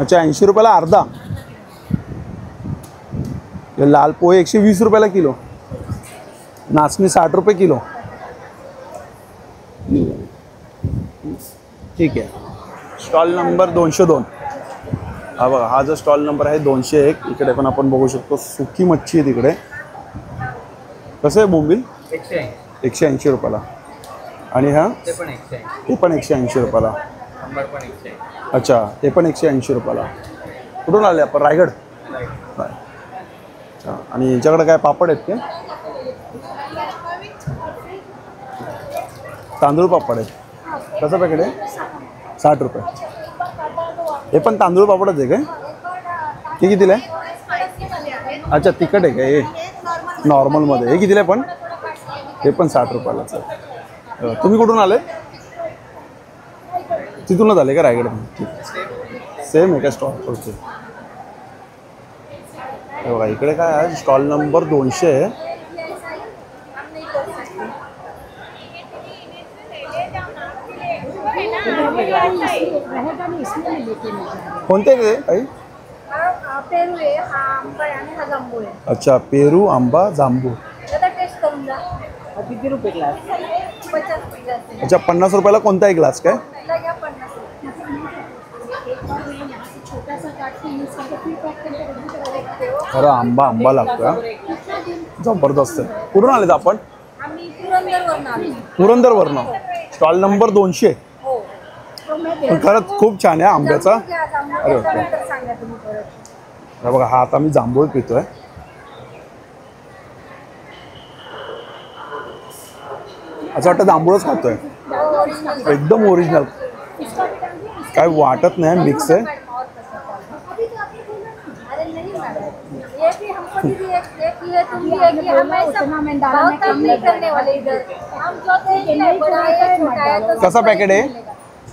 अच्छा 80 रुपयाला अर्धा. हे लाल पोहे 120 रुपयाला किलो. नाचणी 60 रुपये किलो. ठीक आहे. Stall number 202. हा बघा हा जो स्टॉल नंबर आहे 201. इकडे पण आपण बघू शकतो सुकी मच्छी आहे तिकडे. कसं आहे बोंबील? 180. 180 रुपयाला. आणि हा ते पण 180. ते पण 180 रुपयाला. अंबर पण 180. अच्छा ते पण 180 रुपयाला. कुठून आले आपण? रायगड. अच्छा आणि यांच्याकडे काय पापड आहेत का? तांदूळ पापड आहे. कसं पॅकेट आहे? 60 रुपये. हे पण तांदूळ पापडच आहे काय? हे कितीला आहे? अच्छा तिखट आहे का हे? नॉर्मलमध्ये. हे कितीला आहे पण? हे पण 60 रुपयालाच आहे. तुम्ही कुठून आले? तिथूनच आले का रायगडमध्ये? सेम आहे का स्टॉल? ओके. बघा इकडे काय आहे? स्टॉल नंबर 200 आहे. कोणते आहे काही? पेरू आहे, हा आंबा आहे आणि हा जांभूळ आहे. अच्छा पेरू, आंबा, जांबू. आता टेस्ट करून जा. किती रुपये ग्लास? 50 रुपये असते. अच्छा 50 रुपयाला कोणताही ग्लास काय? त्याला घ्या 50 खरं आंबा लागतो. जबरदस्त आहे. कुठून आलेत आपण? आम्ही पुरंदरवरून आलो. पुरंदरवरनं. Stall number 200. हो. पण खरंच खूप छान आहे आंब्याचा. अरे ओके. सांगा तुम्ही परत. हे बघा हा आता मी जांभूळ पितोय. असं वाटतं जांभूळच खातोय. एकदम ओरिजिनल. काय वाटत नाही मिक्स आहे. अरे नहीं मैडम, ये भी हमको दीजिए, एक ये तुम भी एक ये हम ऐसा भाव कम नहीं करने वाले इधर. हम जो थे बड़ा है छोटा है तो कसं पॅकेट आहे?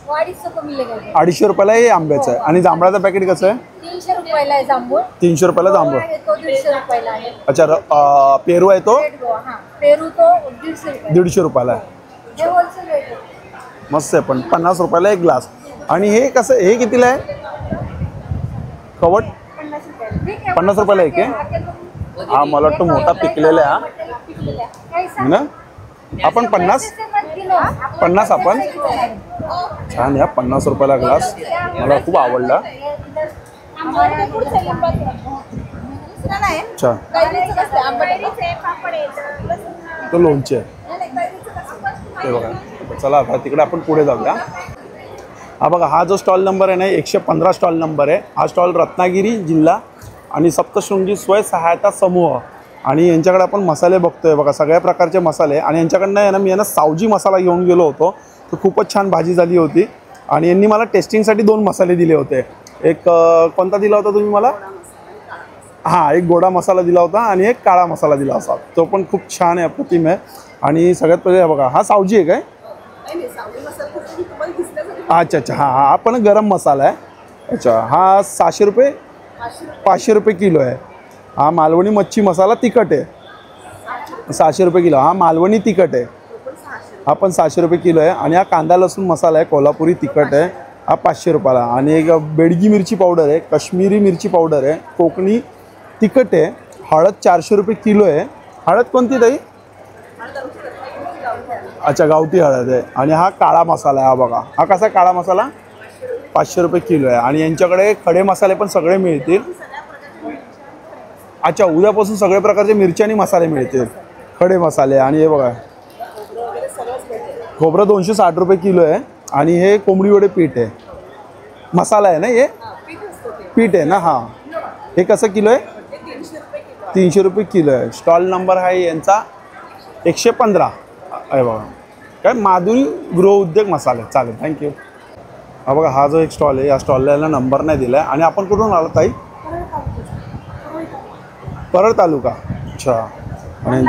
250 को मिलेगा. 250 रुपयाला हे आंब्याचं आहे. आणि जांभळाचं पॅकेट कसं आहे? 300 रुपयाला आहे जांभूळ. 300 रुपयाला जांभूळ. तो 150 रुपयाला आहे. अच्छा पेरू आहे तो? हां पेरू तो 150 रुपये. 150 रुपयाला आहे. हे होलसेल रेट आहे. मस्त आहे पण 50 रुपयाला एक ग्लास. आणि हे कसं हे कितीला आहे? कवट 50 रुपये. 50 रुपयाला एक आहे. हा मला वाटतं मोठा पिकलेला आहे हा ना. आपण 50 आपण छान या 50 रुपयाला ग्लास. मला खूप आवडला. अच्छा तो लोणचे ते बघा. चला आता तिकडे आपण पुढे जाऊया. हा बघा हा जो स्टॉल नंबर आहे ना 115 स्टॉल नंबर आहे. हा स्टॉल रत्नागिरी जिल्हा आणि सप्तशृंगी स्वयंसहायता समूह. आणि यांच्याकडे आपण मसाले बघतोय बघा सगळ्या प्रकारचे मसाले. आणि यांच्याकडनं आहे ना मी यांना सावजी मसाला घेऊन गेलो होतो. तर खूपच छान भाजी झाली होती. आणि यांनी मला टेस्टिंगसाठी 2 मसाले दिले होते. एक कोणता दिला होता तुम्ही मला? हां एक गोडा मसाला दिला होता आणि एक काळा मसाला दिला होता. तो पण खूप छान आहे अप्रतिम आहे. आणि सगळ्यात पहिले बघा हा सावजी आहे काय? अच्छा अच्छा हां हा पण गरम मसाला आहे. अच्छा हा 600 रुपये 500 रुपये किलो आहे. हा मालवणी मच्छी मसाला तिखट आहे 600 रुपये किलो. हा मालवणी तिखट आहे हा पण 600 रुपये किलो आहे. आणि हा कांदा लसूण मसाला आहे कोल्हापुरी तिखट आहे हा 500 रुपयाला. आणि एक बेडगी मिरची पावडर आहे, काश्मीरी मिरची पावडर आहे, कोकणी तिखट आहे. हळद 400 रुपये किलो आहे. हळद कोणती ताई? अच्छा गावठी हळद आहे. आणि हा काळा मसाला आहे. हा बघा हा कसा काळा मसाला 500 रुपये किलो आहे. आणि यांच्याकडे खडे मसाले पण सगळे मिळतील. अच्छा उद्यापासून सगळे प्रकारचे मिरची आणि मसाले मिळतील खडे मसाले. आणि हे बघा खोबरं 260 रुपये किलो आहे. आणि हे कोंबडी वडे पीठ आहे मसाला आहे ना हे पीठ आहे ना. हां हे कसं किलो आहे? 300 रुपये किलो आहे. स्टॉल नंबर आहे यांचा 115 आहे बघा. काय माधुरी गृह उद्योग मसाले. चालेल थँक्यू. हा बघा हा जो एक स्टॉल आहे या स्टॉलला याला नंबर नाही दिला आहे. आणि आपण कुठून आलो ताई? परळ तालुका. अच्छा आणि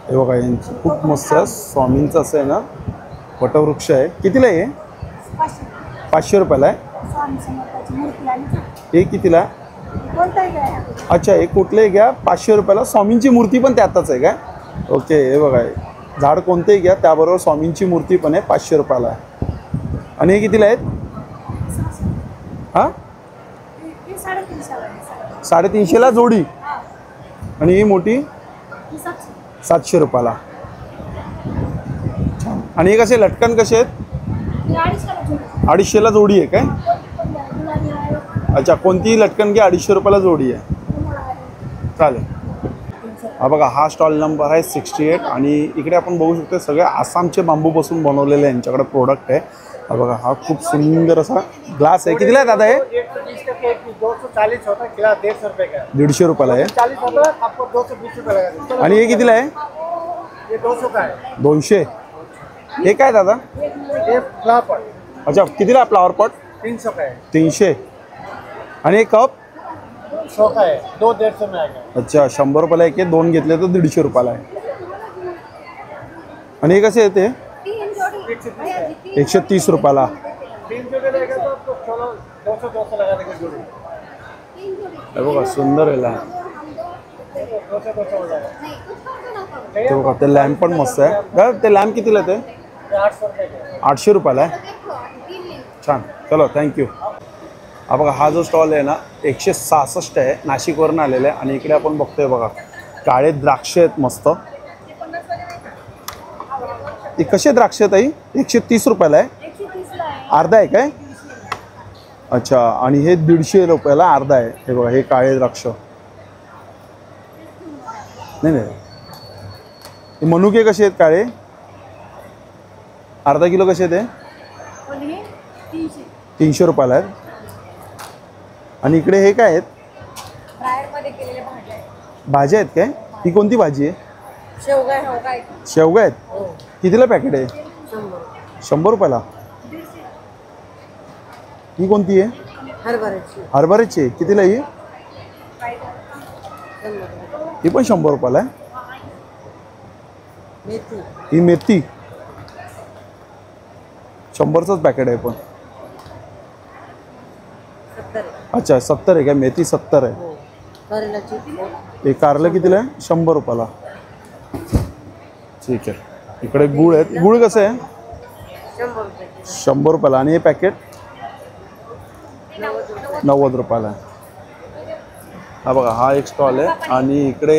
हे बघा यांचं खूप मस्त आहे. स्वामींचं असं आहे ना वटवृक्ष आहे. कितीला आहे? 500 रुपयाला आहे. हे कितीला आहे? अच्छा हे कुठलेही घ्या 500 रुपयाला. स्वामींची मूर्ती पण त्यातच आहे काय? ओके हे बघा झाड कोणतेही घ्या त्याबरोबर स्वामींची मूर्ती पण आहे 500 रुपयाला आहे. आणि हे कितीला आहेत? हां 350ला जोडी. आणि ही मोठी 700 रुपयाला. छान. आणि हे कसे लटकन कसे आहेत? 250ला जोडी आहे काय? अच्छा कोणतीही लटकन घ्या 250 रुपयाला जोडी आहे. चालेल. हा बघा हा स्टॉल नंबर आहे 68 आणि इकडे आपण बघू शकतो सगळे आसामचे बांबूपासून बनवलेले यांच्याकडे प्रोडक्ट आहे. हा बघा हा खूप सुंदर असा ग्लास आहे. कितीला आहे दादा हे? 120 का केक 240 होता है, खिला 150 रुपए का है. 150 रुपयाला आहे. 40 होता है, आपको 220 रुपए लगा. आणि हे कितीला आहे? ये 200 का है. 200. हे काय दादा? ये फ्लावर पॉट अच्छा कितीला आहे फ्लावर पॉट? 300 का है. 300. आणि हे कप? 100 का है, 2 150 में आएगा. अच्छा 100 रुपयाला एक आहे, 2 घेतले तर 150 रुपयाला आहे. आणि हे कसे आहे ते? 130 रुपयाला. 3 जोड़े रहेगा तो आपको 200 लगा देंगे जोड़ी. हे बघा सुंदर आहे. 200 हो जाएगा. ते बघा ते लॅम्प पण मस्त आहे. का ते लॅम्प कितीला आहे ते? ये 800 रुपए का है. 800 रुपयाला आहे. छान चलो थँक्यू. हा बघा हा जो स्टॉल आहे ना 166 आहे, नाशिकवरून आलेला आहे. आणि इकडे आपण बघतोय बघा काळे द्राक्ष आहेत मस्त. हे कसे द्राक्ष आहेत ताई? 130 रुपयाला आहे. अर्धा आहे काय? अच्छा आणि हे 150 रुपयाला अर्धा आहे. हे बघा हे काळे द्राक्ष. नाही नाही हे मनुके कसे आहेत काळे? अर्धा किलो कसे आहेत ते? 300 रुपयाला आहेत. आणि इकडे हे काय आहेत? भाज्या आहेत काय? ही कोणती भाजी आहे? शेवगा आहेत. कितीला पॅकेट आहे? 100 रुपयाला. ही कोणती आहे? हरभऱ्याची आहे. कितीला ही? ही पण 100 रुपयाला आहे. ही मेथी 100चंच पॅकेट आहे पण. अच्छा 70 आहे काय? मेथी 70 आहे. हे कारलं कितीला आहे? 100 रुपयाला. ठीक आहे. इकडे गुळ आहेत. गुळ कसं आहे? 100 रुपयाला. आणि हे पॅकेट 90 रुपयाला आहे. हा बघा हा एक स्टॉल आहे. आणि इकडे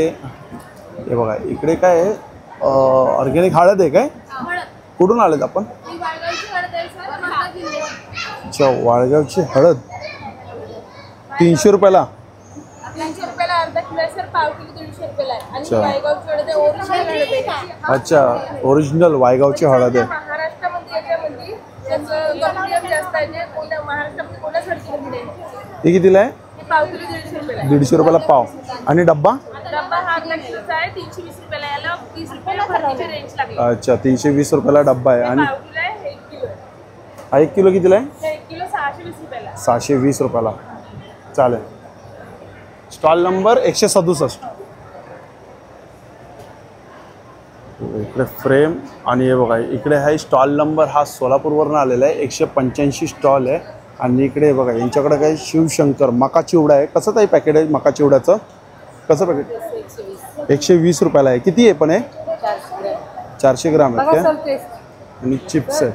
हे बघा इकडे काय आहे? ऑर्गॅनिक हळद आहे काय? कुठून आलेत आपण? अच्छा वाळगावची हळद 300 रुपयाला. 300 रुपयाला अर्धा किलो आहे सर, पाव किलो 300 रुपयाला आहे. आणि अच्छा. वायगावची हळद आहे, ओरिजिनल हळद आहे. अच्छा ओरिजिनल वायगावची हळद आहे. महाराष्ट्रामध्ये याच्यामध्ये त्याचं कॉम्पिटिशन जास्त आहे. जे कोणत्या महाराष्ट्रामध्ये कोणाच हळदीमध्ये नाही. हे कितीला आहे? हे पाव किलो 150 रुपयाला आहे. 150 रुपयाला पाव. आणि डब्बा? डब्बा हा अर्धा किलोचा आहे, 320 रुपयाला. याला 30 रुपयाला भरतीची रेंज लागली. अच्छा 320 रुपयाला डब्बा आहे. आणि पाव किलो आहे, हे 1 किलो आहे. हा 1 किलो कितीला आहे? हे 1 किलो 620 रुपयाला. 620 रुपयाला. चालेल. Stall number 167. इकडे फ्रेम. आणि हे बघा इकडे आहे स्टॉल नंबर हा सोलापूरवरून आलेला आहे. 185 स्टॉल आहे. आणि इकडे बघा यांच्याकडे काय शिवशंकर मका चिवडा आहे. कसं ताई पॅकेट आहे मका चिवड्याचं? कसं पॅकेट? 120 रुपयाला आहे. किती आहे पण आहे? 400 ग्राम आहे काय? आणि चिप्स आहे.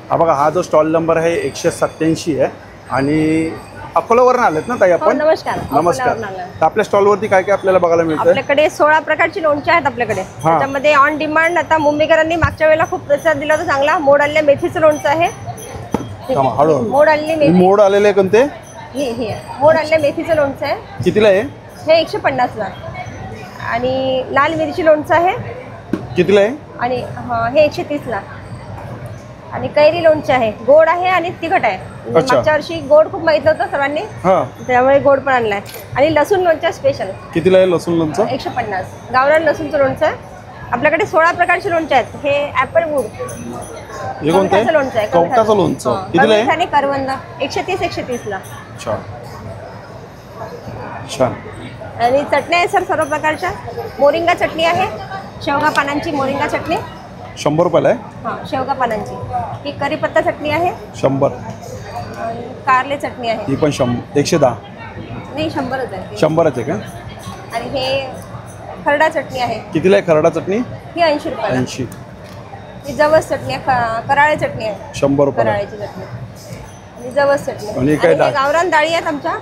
हा बघा हा जो स्टॉल नंबर आहे 187 आहे. आणि अकोलावरून आलेत ना ताई आपण? नमस्कार. नमस्कार. तर आपल्या स्टॉलवरती काय काय आपल्याला बघायला मिळतं? आपल्याकडे 16 प्रकारची लोणची आहेत आपल्याकडे. त्याच्यामध्ये ऑन डिमांड आता मुंबईकरांनी मागच्या वेळेला खूप प्रतिसाद दिला होता चांगला. मोड आलेल्या मेथीचं लोणचं आहे. हळू मोड आलेली मेथी. मोड आलेले आहे कोणते? हे मोड आलेल्या मेथीचं लोणचं आहे. कितीला आहे? हे 150ला. आणि लाल मिरची लोणचं आहे. कितीला आहे? आणि हे 130ला. आणि कैरी लोणचं आहे. गोड आहे आणि तिखट आहे. मागच्या वर्षी गोड खूप माहित होतं सर्वांनी, त्यामुळे गोड पण आणलाय. आणि लसूण लोणचं स्पेशल. कितीला आहे लसूण लोणचं? 150. गावरान लसूणचं लोणचं आहे. आपल्याकडे 16 प्रकारचे लोणचे आहेत. हे ॲपल वूड हे कोणतं आहे? लोणचं आहे. कवठाचं लोणचं. कितीला आहे? आणि करवंद 130-130ला. छान छान. आणि चटण्या आहे सर सर्व प्रकारच्या. मोरिंगा चटणी आहे. शेवगा पानांची मोरिंगा चटणी 100 रुपयाला आहे. हां शेवगा पानांची. ही करीपत्ता चटणी आहे 100. आणि कारले चटणी आहे. ही पण 110. नाही 100च आहे. 100च आहे का? आणि हे खरडा चटणी आहे. कितीला आहे खरडा चटणी? ही 80 रुपयाला. 80. ही जवस चटणी आहे. कराळे चटणी आहे 100 रुपयाला. कराळ्याची चटणी आणि जवस चटणी. आणि काय डाळ? गावरान डाळी आहेत आमच्या.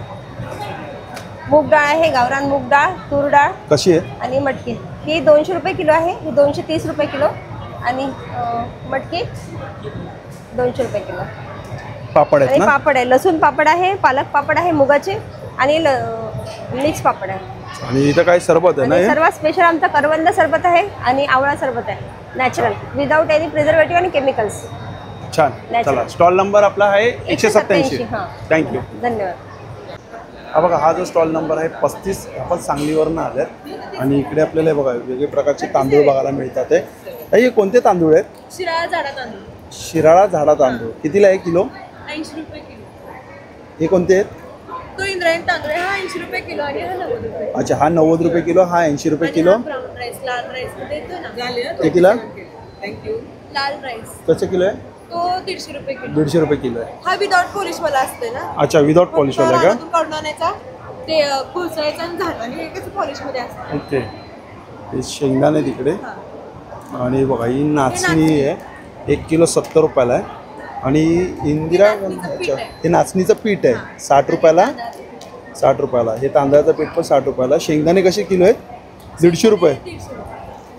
मूग डाळ आहे, गावरान मूग डाळ, तूर डाळ कशी आहे? आणि मटकी. ही 200 रुपये किलो आहे. ही 230 रुपये किलो. आणि मटकी 200 रुपये किलो. पापड आहेत आणि ना? पापड आहे. लसूण पापड आहे, पालक पापड आहे मुगाचे. आणि मिक्स पापड आहे. आणि इथं काय सरबत आहे ना आणि हे? सर्वात स्पेशल आमचा करवंद सरबत आहे आणि आवळा सरबत आहे नॅचरल विदाउट एनी प्रिझर्वेटिव्ह आणि केमिकल्स. छान. चला स्टॉल नंबर आपला आहे 187. हां. थँक्यू. धन्यवाद. हा बघा, हा जो स्टॉल नंबर आहे 35. आपण सांगलीवरनं आल्यात आणि इकडे आपल्याला हे बघा वेगवेगळे प्रकारचे तांदूळ बघायला मिळतात. हे कोणते तांदूळ आहेत? शिराळा झाडा तांदूळ शिराळा झाडा तांदूळ. कितीला आहे किलो? 80 रुपये किलो. हे कोणते आहेत? तो इंद्रायणी तांदूळ आहे, हा 80 रुपये किलो आणि हा 90 रुपये. अच्छा, हा 90 रुपये किलो, हा 80 रुपये किलो. ब्राऊन राईस, लाल राईस देतो ना. ते किलो थँक्यू. लाल राईस कसं किलो आहे? तो 150 रुपये किलो. 150 रुपये किलो आहे. हा विदाउट पॉलिश वाला असते ना. अच्छा, विदाउट पॉलिश वाला का? रानातून काढून आणायचा, ते कुळसायचं आणि झालं आणि हे कसं पॉलिश मध्ये असतं. ओके. हे शेंगदाणे तिकडे आणि बघा ही नाचणी आहे, 1 किलो 70 रुपयाला आहे. आणि इंदिरा अच्छा, हे नाचणीचं पीठ आहे 60 रुपयाला. 60 रुपयाला. हे तांदळाचं पीठ पण 60 रुपयाला. शेंगदाणे कसे किलो आहेत? 150 रुपये.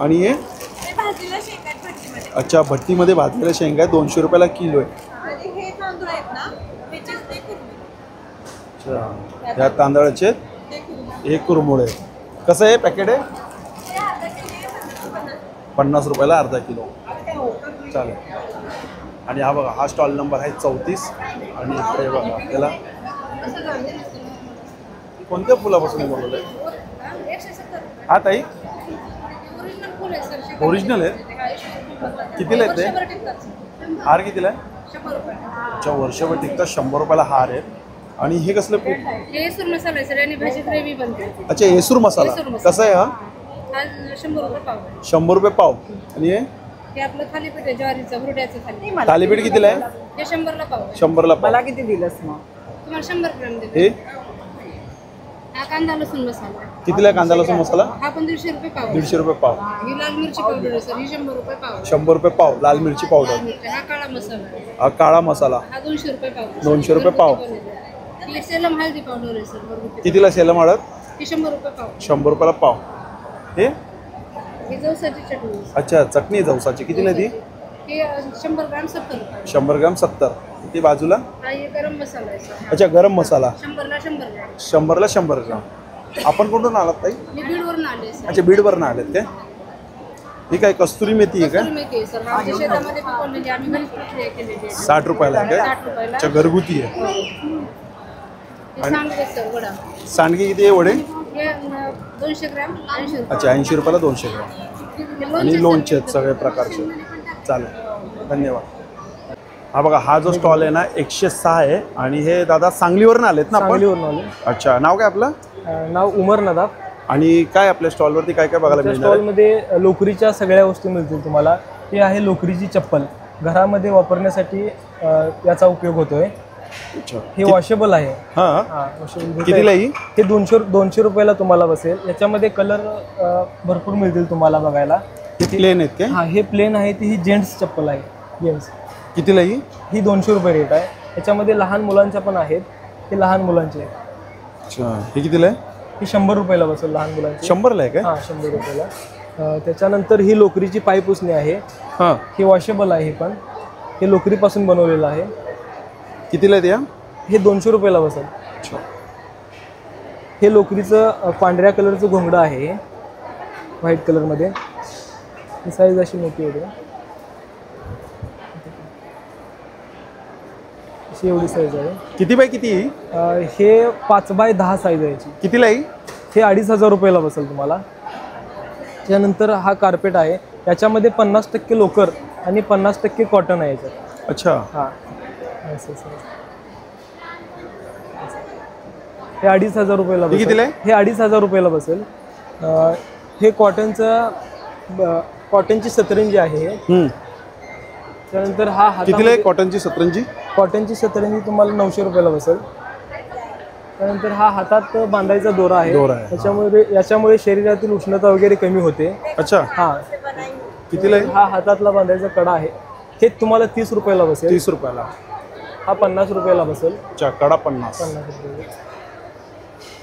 आणि हे हे भाजीला शेंगात भट्टीमध्ये. अच्छा, भट्टीमध्ये भाजलेल्या शेंगा 200 रुपयाला किलो आहे. आणि हे तांदूळ आहेत ना, ह्याचेच ते कुरमुरे. अच्छा, ह्या तांदळाचे ते कुरमुरे. हे कुरमुळे. कसं आहे पॅकेट आहे? हे अर्धा किलो आहे, 50 रुपयाला अर्धा किलो. चालेल. आणि हा बघा, हा स्टॉल नंबर आहे 34. आणि इकडे बघा आपल्याला कोणत्या फुलापासून बनवलं आहे? 170 रुपये. हा ताई ओरिजिनल फुल आहे सर. ओरिजिनल आहे? कितीला आहे ते? वर्षभर टिकतात. हार कितीला आहे? 100 रुपये. अच्छा, वर्षभर टिकतात. 100 रुपयाला हार आहे. आणि हे कसलं पीठ? हे सुर मसाला आहे सर आणि भाजी ग्रेव्ही बनते. अच्छा, येसूर मसाला. येसूर मसाला. कसा आहे हा? हा 100 रुपये पाव आहे. 100 रुपये पाव. आणि हे आपलं थालीपीठ आहे ज्वारीचं, हुरड्याचं थालीपीठ. थालीपीठ कितीला आहे? हे 100ला पाव आहे. 100ला पाव. मला किती दिलंस मग? तुम्हाला 100 ग्रॅम देते. हे हा कांदा लसूण मसाला आहे. कितीला आहे कांदा लसूण मसाला? हा पण 150 रुपये पाव आहे. 150 रुपये पाव. ही लाल मिरची पावडर आहे सर, ही 100 रुपये पाव आहे. 100 रुपये पाव. लाल मिरची पावडर. हा काळा मसाला आहे, हा काळा मसाला. हा 200 रुपये पाव आहे. 200 रुपये पाव. ही सेलम हळदी पावडर आहे सर, घरगुती. कितीला सेलम हळद? ही 100 रुपये पाव. 100 रुपयाला पाव. हे ही जवसाची चटणी आहे. अच्छा, चटणी जवसाची. कितीला ती? ही 100 ग्रॅम 70 रुपये. 100 ग्राम 70. ती बाजूला? हा हे गरम मसाला आहे सर. अच्छा, गरम मसाला. 100ला 100 ग्रॅम. 100ला 100 ग्राम. आपण कुठून आलात ताई? मी बीडवरून आले सर. अच्छा, बीडवरनं आलेत काय? ही काय कस्तुरी मेथी आहे का? कस्तुरी मेथी आहे सर. आमच्या शेतामध्ये पिकवलेली, आम्ही घरीच प्रक्रिया केलेली आहे. 60 रुपयाला आहे काय? 60 रुपयाला. अच्छा, घरगुती आहे. हे सांडगे सर, वडा. सांडगे किती आहे वडे? हे 200 ग्रॅम 80 रुपये. अच्छा, 80 रुपयाला 200 ग्राम. हे आणि लोणचे आहेत सगळे प्रकारचे. चालेल, धन्यवाद. हा बघा, हा जो स्टॉल आहे ना 106 आहे. आणि हे दादा सांगलीवरून आलेत ना आपण? सांगलीवरून आलो. अच्छा, नाव काय आपलं? नाव उमर नदाब. आणि काय आपल्या स्टॉलवरती काय काय बघायला मिळणार आहे? स्टॉलमध्ये लोकरीच्या सगळ्या वस्तू मिळतील तुम्हाला. ही आहे लोकरीची चप्पल, घरामध्ये वापरण्यासाठी याचा उपयोग होतोय. अच्छा, हे वॉशेबल आहे. हां, वॉशेबल कितीला ही? हे 200 रुपयाला तुम्हाला बसेल. याच्यामध्ये कलर भरपूर मिळतील तुम्हाला बघायला. प्लेन आहेत काय? हा, हे प्लेन आहे. ती ही जेंट्स चप्पल आहे. जेंट्स कितीला ही? ही 200 रुपये रेट आहे. याच्यामध्ये लहान मुलांच्या पण आहेत. हे लहान मुलांचे आहेत. अच्छा, हे कितीला आहे? ही 100 रुपयाला बसेल लहान मुलांची. 100ला आहे काय? हां, 100 रुपयाला. त्याच्यानंतर ही लोकरीची पाय पुसणी आहे. हां, हे वॉशेबल आहे. पण हे लोकरीपासून बनवलेलं आहे. कितीला आहे त्या? हे 200 रुपयाला बसेल. अच्छा, हे लोकरीचं पांढऱ्या कलरचं घोंगडं आहे, व्हाईट कलरमध्ये. ही साईज अशी मोठी होते. अशी एवढी साईज आहे. किती बाय किती? हे 5 बाय 10 साईज आहे याची. कितीला आहे? हे 2500 रुपयाला बसेल तुम्हाला. त्यानंतर हा कार्पेट आहे. याच्यामध्ये 50% लोकर आणि 50% कॉटन आहे याच्यात. अच्छा, हां, हे 2500 रुपयाला हे कितीला आहे? हे 2500 रुपयाला बसेल. हे कॉटनची सतरंजी आहे. त्यानंतर हा कितीला आहे कॉटनची सतरंजी? कॉटनची सतरंजी तुम्हाला 900 रुपयाला बसेल. त्यानंतर हा हातात बांधायचा दोरा आहे. दोरा आहे. याच्यामुळे शरीरातील उष्णता वगैरे कमी होते. अच्छा, हां, कितीला आहे? हा हातातला बांधायचा कडा आहे. हे तुम्हाला 30 रुपयाला बसेल. 30 रुपयाला. हा 50 रुपयाला बसेल. अच्छा, कडा 50. 50 रुपये.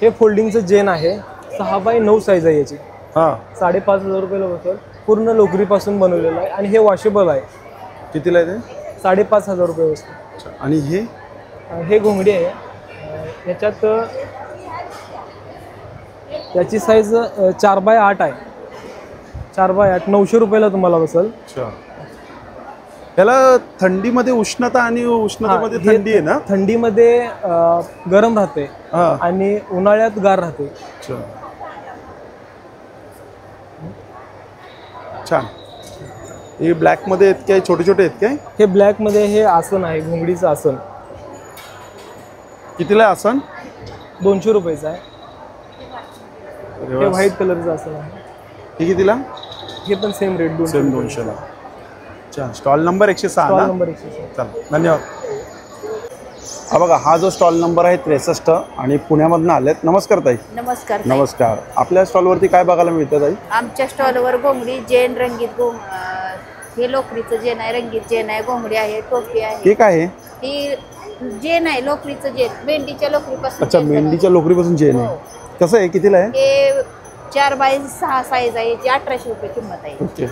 हे फोल्डिंगचं जेन आहे. 6 बाय 9 साईज आहे याची. हां, 5,500 रुपयाला बसेल. पूर्ण लोकरीपासून बनवलेलं आहे आणि हे वॉशेबल आहे. कितीला आहे ते? 5,500 रुपये बसेल. अच्छा, आणि हे हे घोंगडी आहे. याच्यात याची साईज 4x8 आहे. 4x8 900 रुपयाला तुम्हाला बसेल. अच्छा. याला थंडीमध्ये उष्णता आणि उष्णतेमध्ये हे थंडी आहे ना? थंडीमध्ये गरम राहते हा. आणि उन्हाळ्यात गार राहते. अच्छा. छान. हे ब्लॅक मध्ये आहेत काय, छोटे छोटे आहेत काय? हे ब्लॅक मध्ये हे आसन आहे, घोंगडीचं आसन. कितीला आहे आसन? 200 रुपयाचं आहे. अरे हे वा. व्हाईट कलरचं आसन आहे. हे कितीला? हे पण सेम रेट 200. सेम 200ला. अच्छा. स्टॉल नंबर 106 स्टॉल ना? नंबर 106. चला, धन्यवाद. हा बघा, हा जो स्टॉल नंबर आहे 63 आणि पुण्यामधनं आलेत. नमस्कार ताई. नमस्कार. नमस्कार. आपल्या स्टॉलवरती काय बघायला मिळतं ताई? आमच्या स्टॉलवर घोंगडी, जेन, रंगीत हे लोकरीचं जेन आहे, रंगीत जेन आहे, घोंगडी आहे, टोपी आहे. हे काय आहे? ही जेन आहे, लोकरीचं जेन, मेंढीच्या लोकरीपासून. अच्छा, जेन मेंढीच्या लोकरीपासून जेन आहे. कसं आहे, कितीला आहे? हे 4x6 साईज आहे, याची 1800 रुपये किंमत आहे. ओके.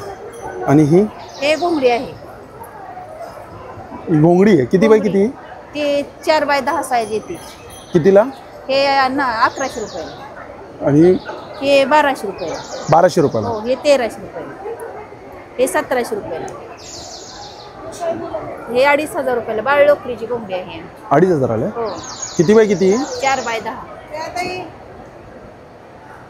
आणि ही हे घोंगडी आहे, घोंगडी आहे. किती बाय किती? ते 4x10 साईज येते. कितीला? हे 1100 रुपये. आणि हे 1200 रुपये. 1200 रुपयाला. हो, हे 1300 रुपये. हे 1700 रुपये. हे 2500 रुपयाला बाळ लोकरीची घोंगडी आहे. 2500 आले. हो, किती बाय किती? 4x10.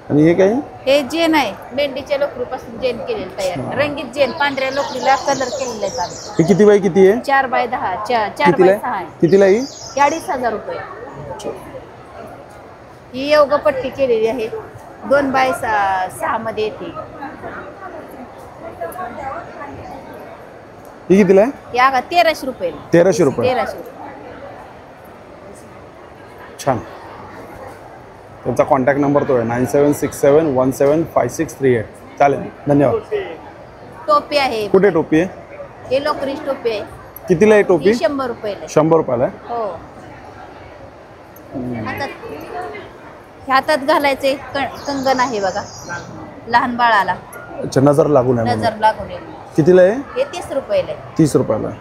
आणि हे काय? हे जेन आहे, मेंढीच्या लोकरीपासून जेन केलेलं तयार, रंगीत जेन, पांढऱ्या लोकरीला कलर केलेला आहे आम्ही. हे किती बाय किती आहे? 4x10. 4x6 कितीला? आहे. कितीला ही? 2500 रुपये. ही योगपट्टी केलेली आहे, 2x6 मध्ये येते. ही कितीला आहे? या 1300 रुपये. 1300 रुपये. 1300. छान. त्यांचा कॉन्टॅक्ट नंबर तो आहे 9767175638. चालेल, धन्यवाद. टोपी आहे, कुठे टोपी आहे? हे लोकरीची टोपी आहे. कितीला आहे टोपी? ही 100 रुपयाला. 100 रुपयाला आहे. हो. हातात घालायचे कंगन आहे बघा, लहान बाळाला अच्छा, नजर लागू नये म्हणून. नजर लागू नये. कितीला आहे? हे 30 रुपयाला आहे. 30 रुपयाला आहे.